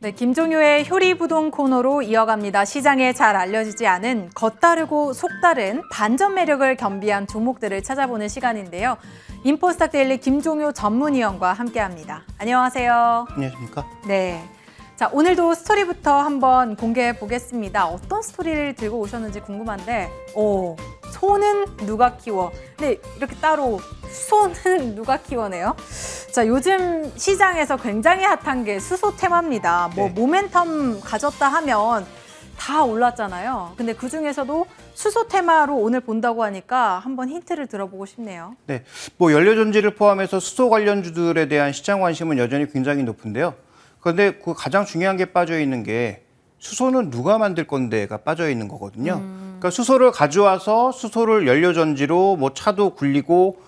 네, 김종효의 효리부동 코너로 이어갑니다. 시장에 잘 알려지지 않은 겉다르고 속다른 반전 매력을 겸비한 종목들을 찾아보는 시간인데요. 인포스탁 데일리 김종효 전문위원과 함께합니다. 안녕하세요. 안녕하십니까? 네. 자, 오늘도 스토리부터 한번 공개해 보겠습니다. 어떤 스토리를 들고 오셨는지 궁금한데, 소는 누가 키워? 네, 이렇게 따로 소는 누가 키워네요. 자, 요즘 시장에서 굉장히 핫한 게 수소 테마입니다. 네. 모멘텀 가졌다 하면 다 올랐잖아요. 근데 그 중에서도 수소 테마로 오늘 본다고 하니까 한번 힌트를 들어보고 싶네요. 네, 연료전지를 포함해서 수소 관련주들에 대한 시장 관심은 여전히 굉장히 높은데요. 그런데 그 가장 중요한 게 빠져 있는 게 수소는 누가 만들 건데가 빠져 있는 거거든요. 그러니까 수소를 가져와서 수소를 연료전지로 차도 굴리고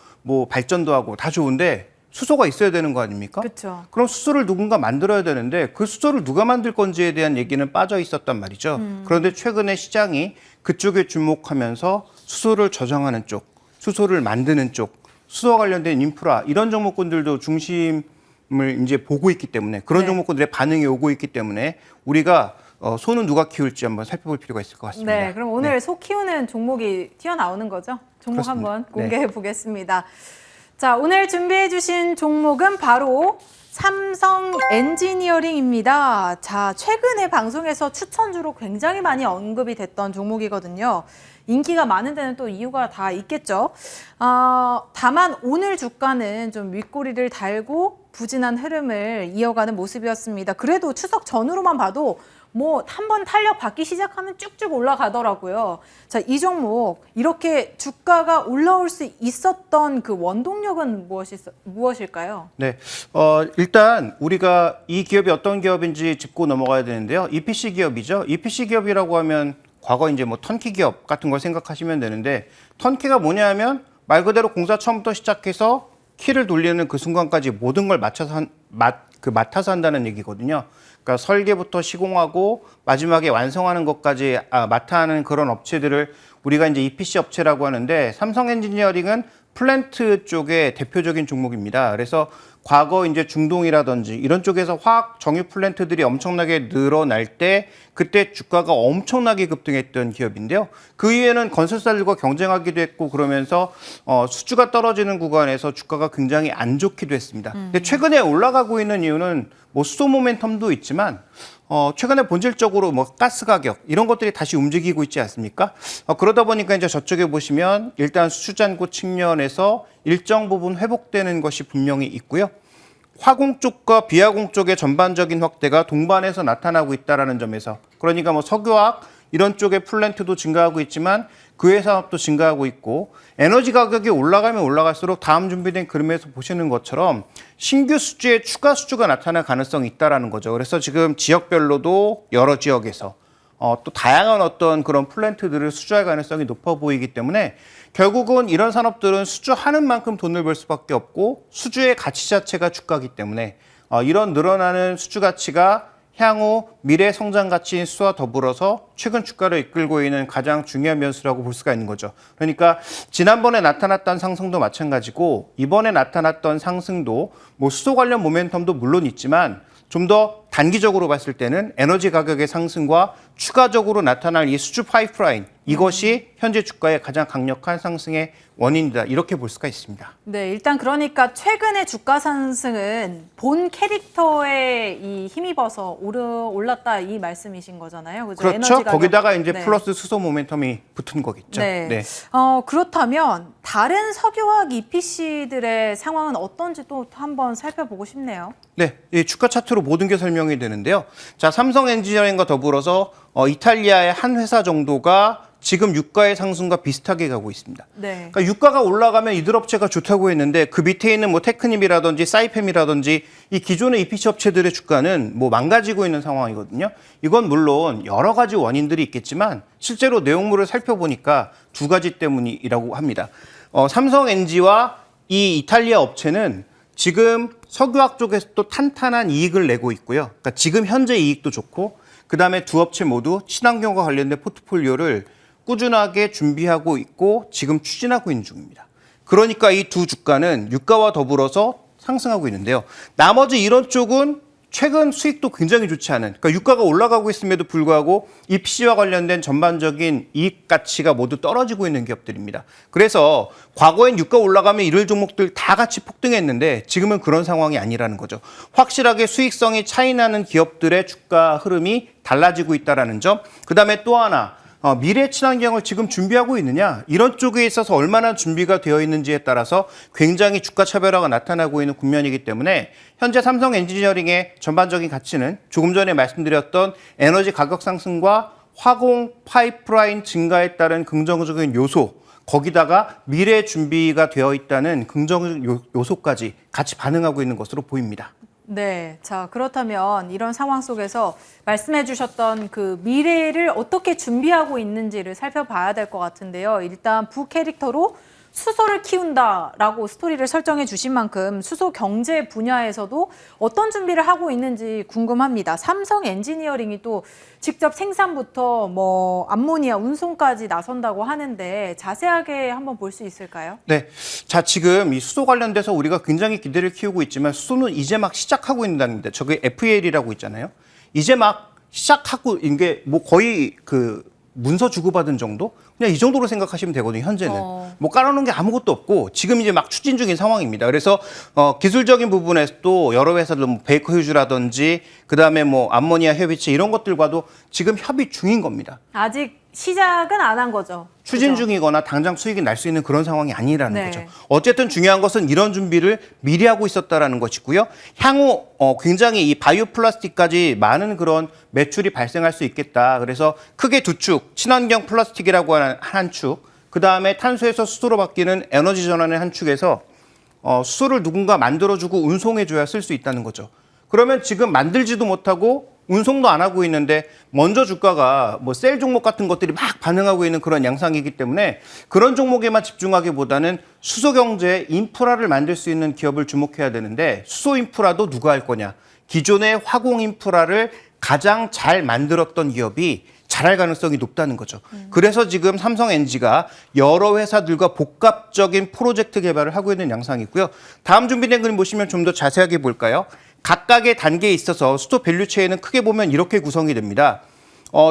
발전도 하고 다 좋은데 수소가 있어야 되는 거 아닙니까? 그렇죠. 그럼 수소를 누군가 만들어야 되는데 그 수소를 누가 만들 건지에 대한 얘기는 빠져 있었단 말이죠. 그런데 최근에 시장이 그쪽에 주목하면서 수소를 저장하는 쪽, 수소를 만드는 쪽, 수소와 관련된 인프라 이런 종목군들도 중심을 이제 보고 있기 때문에 그런 네. 종목군들의 반응이 오고 있기 때문에 우리가 소는 누가 키울지 한번 살펴볼 필요가 있을 것 같습니다. 네, 그럼 오늘 소 키우는 종목이 튀어나오는 거죠? 종목 그렇습니다. 한번 공개해 보겠습니다. 자, 오늘 준비해 주신 종목은 바로 삼성 엔지니어링입니다. 자, 최근에 방송에서 추천주로 굉장히 많이 언급이 됐던 종목이거든요. 인기가 많은 데는 또 이유가 다 있겠죠. 다만 오늘 주가는 좀 윗꼬리를 달고 부진한 흐름을 이어가는 모습이었습니다. 그래도 추석 전후로만 봐도 한 번 탄력 받기 시작하면 쭉쭉 올라가더라고요. 자, 이 종목 이렇게 주가가 올라올 수 있었던 그 원동력은 무엇일까요? 네, 일단 우리가 이 기업이 어떤 기업인지 짚고 넘어가야 되는데요. EPC 기업이죠. EPC 기업이라고 하면 과거 이제 턴키 기업 같은 걸 생각하시면 되는데 턴키가 뭐냐면 말 그대로 공사 처음부터 시작해서 키를 돌리는 그 순간까지 모든 걸 맡아서 한다는 얘기거든요. 그러니까 설계부터 시공하고 마지막에 완성하는 것까지 맡아 하는 그런 업체들을 우리가 이제 EPC 업체라고 하는데 삼성 엔지니어링은 플랜트 쪽의 대표적인 종목입니다. 그래서 과거 이제 중동이라든지 이런 쪽에서 화학 정유 플랜트들이 엄청나게 늘어날 때 그때 주가가 엄청나게 급등했던 기업인데요. 그 이후에는 건설사들과 경쟁하기도 했고 그러면서 수주가 떨어지는 구간에서 주가가 굉장히 안 좋기도 했습니다. 근데 최근에 올라가고 있는 이유는 수소 모멘텀도 있지만 최근에 본질적으로 가스 가격 이런 것들이 다시 움직이고 있지 않습니까? 그러다 보니까 이제 저쪽에 보시면 일단 수주잔고 측면에서 일정 부분 회복되는 것이 분명히 있고요. 화공 쪽과 비화공 쪽의 전반적인 확대가 동반해서 나타나고 있다는 점에서 그러니까 석유화학 이런 쪽의 플랜트도 증가하고 있지만 그 회사업도 증가하고 있고 에너지 가격이 올라가면 올라갈수록 다음 준비된 그림에서 보시는 것처럼 신규 수주에 추가 수주가 나타날 가능성이 있다는 거죠. 그래서 지금 지역별로도 여러 지역에서 또 다양한 어떤 그런 플랜트들을 수주할 가능성이 높아 보이기 때문에 결국은 이런 산업들은 수주하는 만큼 돈을 벌 수밖에 없고 수주의 가치 자체가 주가이기 때문에 이런 늘어나는 수주 가치가 향후 미래 성장 가치인 수와 더불어서 최근 주가를 이끌고 있는 가장 중요한 변수라고 볼 수가 있는 거죠. 그러니까 지난번에 나타났던 상승도 마찬가지고 이번에 나타났던 상승도 수소 관련 모멘텀도 물론 있지만 좀 더 단기적으로 봤을 때는 에너지 가격의 상승과 추가적으로 나타날 이 수주 파이프라인 이것이 현재 주가의 가장 강력한 상승의 원인이다 이렇게 볼 수가 있습니다. 네, 일단 그러니까 최근의 주가 상승은 본 캐릭터에 힘입어서 올랐다 이 말씀이신 거잖아요. 그죠? 그렇죠. 에너지 가격. 거기다가 이제 네. 플러스 수소 모멘텀이 붙은 거겠죠. 네. 네. 그렇다면 다른 석유화학 EPC들의 상황은 어떤지 또 한번 살펴보고 싶네요. 네, 이 주가 차트로 모든 게 설명이 되는데요. 자, 삼성 엔지니어링과 더불어서 이탈리아의 한 회사 정도가 지금 유가의 상승과 비슷하게 가고 있습니다. 네. 그러니까 유가가 올라가면 이들 업체가 좋다고 했는데 그 밑에 있는 테크님이라든지 사이펜이라든지 이 기존의 EPC 업체들의 주가는 망가지고 있는 상황이거든요. 이건 물론 여러 가지 원인들이 있겠지만 실제로 내용물을 살펴보니까 두 가지 때문이라고 합니다. 삼성 엔지와 이 이탈리아 업체는 지금 석유화학 쪽에서 또 탄탄한 이익을 내고 있고요. 그러니까 지금 현재 이익도 좋고 그다음에 두 업체 모두 친환경과 관련된 포트폴리오를 꾸준하게 준비하고 있고 지금 추진하고 있는 중입니다. 그러니까 이 두 주가는 유가와 더불어서 상승하고 있는데요. 나머지 이런 쪽은 최근 수익도 굉장히 좋지 않은, 그러니까 유가가 올라가고 있음에도 불구하고 EPC와 관련된 전반적인 이익 가치가 모두 떨어지고 있는 기업들입니다. 그래서 과거엔 유가 올라가면 이럴 종목들 다 같이 폭등했는데 지금은 그런 상황이 아니라는 거죠. 확실하게 수익성이 차이나는 기업들의 주가 흐름이 달라지고 있다는 점. 그다음에 또 하나, 미래 친환경을 지금 준비하고 있느냐, 이런 쪽에 있어서 얼마나 준비가 되어 있는지에 따라서 굉장히 주가 차별화가 나타나고 있는 국면이기 때문에 현재 삼성 엔지니어링의 전반적인 가치는 조금 전에 말씀드렸던 에너지 가격 상승과 화공 파이프라인 증가에 따른 긍정적인 요소, 거기다가 미래 준비가 되어 있다는 긍정적 요소까지 같이 반응하고 있는 것으로 보입니다. 네. 자, 그렇다면 이런 상황 속에서 말씀해 주셨던 그 미래를 어떻게 준비하고 있는지를 살펴봐야 될 것 같은데요. 일단 부캐릭터로 수소를 키운다라고 스토리를 설정해 주신 만큼 수소 경제 분야에서도 어떤 준비를 하고 있는지 궁금합니다. 삼성 엔지니어링이 또 직접 생산부터 뭐 암모니아 운송까지 나선다고 하는데 자세하게 한번 볼 수 있을까요? 네. 자, 지금 이 수소 관련돼서 우리가 굉장히 기대를 키우고 있지만 수소는 이제 막 시작하고 있다는데 저게 FAL이라고 있잖아요. 이제 막 시작하고 이게 뭐 거의 그 문서 주고받은 정도? 그냥 이 정도로 생각하시면 되거든요, 현재는. 뭐 깔아놓은 게 아무것도 없고 지금 이제 막 추진 중인 상황입니다. 그래서 기술적인 부분에서 또 여러 회사들 뭐 베이커 휴즈라든지 그다음에 뭐 암모니아 협의체 이런 것들과도 지금 협의 중인 겁니다. 아직 시작은 안 한 거죠. 추진 그죠? 중이거나 당장 수익이 날 수 있는 그런 상황이 아니라는 네. 거죠. 어쨌든 중요한 것은 이런 준비를 미리 하고 있었다라는 것이고요. 향후 굉장히 이 바이오 플라스틱까지 많은 그런 매출이 발생할 수 있겠다. 그래서 크게 두 축, 친환경 플라스틱이라고 하는 한 축, 그다음에 탄소에서 수소로 바뀌는 에너지 전환의 한 축에서 수소를 누군가 만들어주고 운송해줘야 쓸 수 있다는 거죠. 그러면 지금 만들지도 못하고 운송도 안 하고 있는데 먼저 주가가 뭐 셀 종목 같은 것들이 막 반응하고 있는 그런 양상이기 때문에 그런 종목에만 집중하기보다는 수소 경제의 인프라를 만들 수 있는 기업을 주목해야 되는데 수소 인프라도 누가 할 거냐. 기존의 화공 인프라를 가장 잘 만들었던 기업이 잘할 가능성이 높다는 거죠. 그래서 지금 삼성엔지가 여러 회사들과 복합적인 프로젝트 개발을 하고 있는 양상이고요. 다음 준비된 그림 보시면 좀 더 자세하게 볼까요? 각각의 단계에 있어서 수소 밸류체인은 크게 보면 이렇게 구성이 됩니다.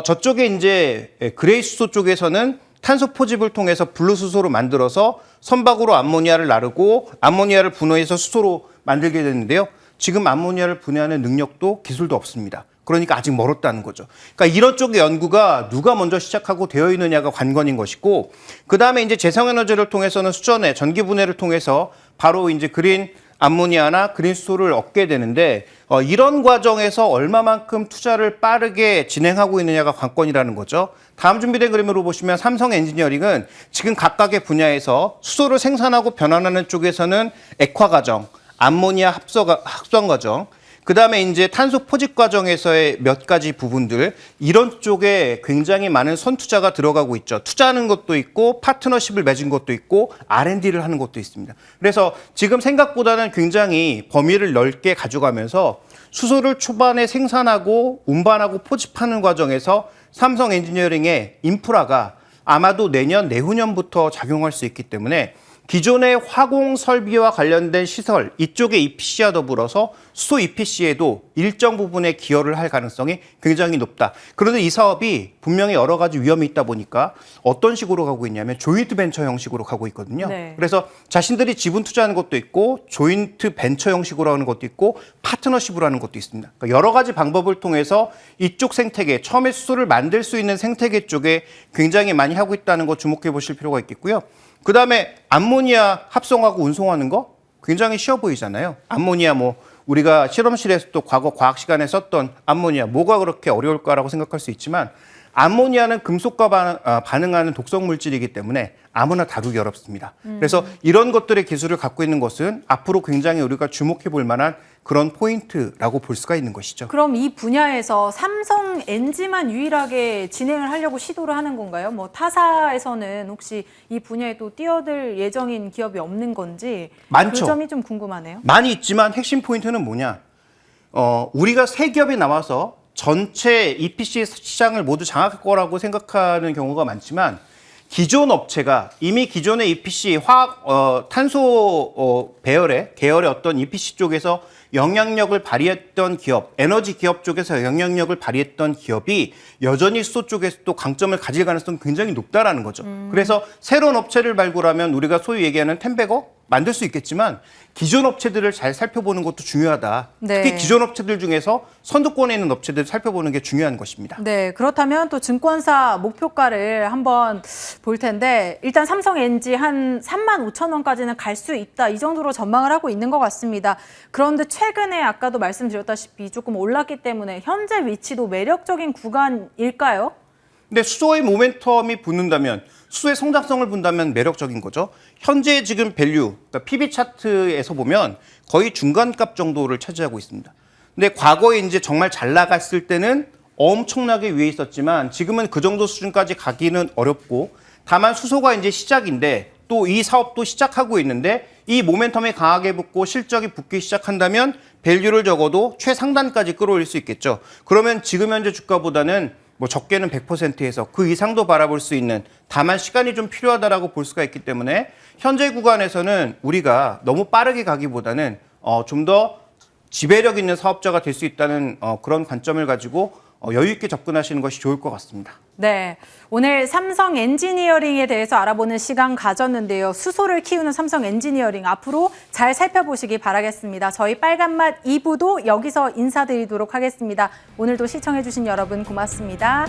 저쪽에 이제 그레이 수소 쪽에서는 탄소 포집을 통해서 블루 수소로 만들어서 선박으로 암모니아를 나르고 암모니아를 분해해서 수소로 만들게 되는데요. 지금 암모니아를 분해하는 능력도 기술도 없습니다. 그러니까 아직 멀었다는 거죠. 그러니까 이런 쪽의 연구가 누가 먼저 시작하고 되어 있느냐가 관건인 것이고, 그 다음에 이제 재생에너지를 통해서는 수전에 전기 분해를 통해서 바로 이제 그린 암모니아나 그린 수소를 얻게 되는데 이런 과정에서 얼마만큼 투자를 빠르게 진행하고 있느냐가 관건이라는 거죠. 다음 준비된 그림으로 보시면 삼성 엔지니어링은 지금 각각의 분야에서 수소를 생산하고 변환하는 쪽에서는 액화 과정, 암모니아 합성 과정, 그다음에 이제 탄소 포집 과정에서의 몇 가지 부분들, 이런 쪽에 굉장히 많은 선투자가 들어가고 있죠. 투자하는 것도 있고 파트너십을 맺은 것도 있고 R&D를 하는 것도 있습니다. 그래서 지금 생각보다는 굉장히 범위를 넓게 가져가면서 수소를 초반에 생산하고 운반하고 포집하는 과정에서 삼성 엔지니어링의 인프라가 아마도 내년, 내후년부터 작용할 수 있기 때문에 기존의 화공 설비와 관련된 시설, 이쪽의 EPC와 더불어서 수소 EPC에도 일정 부분의 기여를 할 가능성이 굉장히 높다. 그런데 이 사업이 분명히 여러 가지 위험이 있다 보니까 어떤 식으로 가고 있냐면 조인트 벤처 형식으로 가고 있거든요. 네. 그래서 자신들이 지분 투자하는 것도 있고 조인트 벤처 형식으로 하는 것도 있고 파트너십으로 하는 것도 있습니다. 그러니까 여러 가지 방법을 통해서 이쪽 생태계, 처음에 수소를 만들 수 있는 생태계 쪽에 굉장히 많이 하고 있다는 거 주목해 보실 필요가 있겠고요. 그다음에 암모니아 합성하고 운송하는 거 굉장히 쉬워 보이잖아요. 암모니아 뭐 우리가 실험실에서 또 과거 과학 시간에 썼던 암모니아 뭐가 그렇게 어려울까라고 생각할 수 있지만 암모니아는 금속과 반응하는 독성 물질이기 때문에 아무나 다루기 어렵습니다. 그래서 이런 것들의 기술을 갖고 있는 것은 앞으로 굉장히 우리가 주목해 볼 만한 그런 포인트라고 볼 수가 있는 것이죠. 그럼 이 분야에서 삼성 엔지만 유일하게 진행을 하려고 시도를 하는 건가요? 뭐 타사에서는 혹시 이 분야에 또 뛰어들 예정인 기업이 없는 건지 많죠. 그 점이 좀 궁금하네요. 많이 있지만 핵심 포인트는 뭐냐? 우리가 세 기업이 나와서 전체 EPC 시장을 모두 장악할 거라고 생각하는 경우가 많지만 기존 업체가 이미 기존의 EPC 탄소 계열의 어떤 EPC 쪽에서 영향력을 발휘했던 기업, 에너지 기업 쪽에서 영향력을 발휘했던 기업이 여전히 수소 쪽에서 또 강점을 가질 가능성이 굉장히 높다라는 거죠. 그래서 새로운 업체를 발굴하면 우리가 소위 얘기하는 텐베거 만들 수 있겠지만 기존 업체들을 잘 살펴보는 것도 중요하다. 네. 특히 기존 업체들 중에서 선두권에 있는 업체들을 살펴보는 게 중요한 것입니다. 네, 그렇다면 또 증권사 목표가를 한번 볼 텐데 일단 삼성 NG 한 35,000원까지는 갈 수 있다. 이 정도로 전망을 하고 있는 것 같습니다. 그런데 최근에 아까도 말씀드렸다시피 조금 올랐기 때문에 현재 위치도 매력적인 구간일까요? 근데 수소의 모멘텀이 붙는다면 수소의 성장성을 본다면 매력적인 거죠. 현재 지금 밸류, 그러니까 PB 차트에서 보면 거의 중간값 정도를 차지하고 있습니다. 근데 과거에 이제 정말 잘 나갔을 때는 엄청나게 위에 있었지만 지금은 그 정도 수준까지 가기는 어렵고 다만 수소가 이제 시작인데 또 이 사업도 시작하고 있는데 이 모멘텀이 강하게 붙고 실적이 붙기 시작한다면 밸류를 적어도 최상단까지 끌어올릴 수 있겠죠. 그러면 지금 현재 주가보다는 뭐 적게는 100%에서 그 이상도 바라볼 수 있는 다만 시간이 좀 필요하다라고 볼 수가 있기 때문에 현재 구간에서는 우리가 너무 빠르게 가기보다는 좀 더 지배력 있는 사업자가 될 수 있다는 그런 관점을 가지고 여유 있게 접근하시는 것이 좋을 것 같습니다. 네, 오늘 삼성 엔지니어링에 대해서 알아보는 시간 가졌는데요. 수소를 키우는 삼성 엔지니어링 앞으로 잘 살펴보시기 바라겠습니다. 저희 빨간맛 2부도 여기서 인사드리도록 하겠습니다. 오늘도 시청해주신 여러분 고맙습니다.